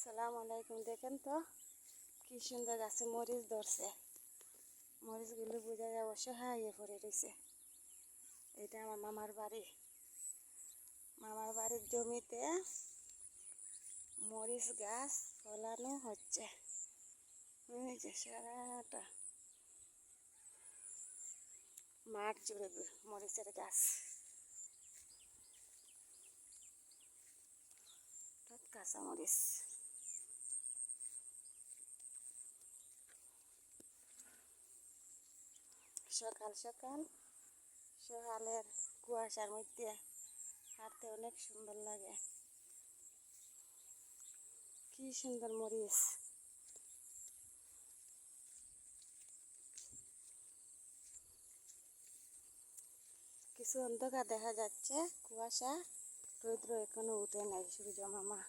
আসসালামু আলাইকুম। দেখেন তো কি সুন্দর গাছে মরিচ ধরছে। মরিচগুলো বোঝা যায় অসহায় পড়ে রয়েছে। এটা আমার মামার বাড়ি। মামার বাড়ির জমিতে মরিচ গাছ ফলানো হচ্ছে। ওই যে সারাটা মাঠ জুড়ে মরিচের গাছ। কাঁচা মরিচ সকাল সকাল সকালের কুয়াশার মধ্যে হাঁটতে অনেক সুন্দর লাগে। কি সুন্দর মরিচ। কিছু অন্ধকার দেখা যাচ্ছে, কুয়াশা, রৌদ্র এখনো উঠে নাই, সূর্য মামা।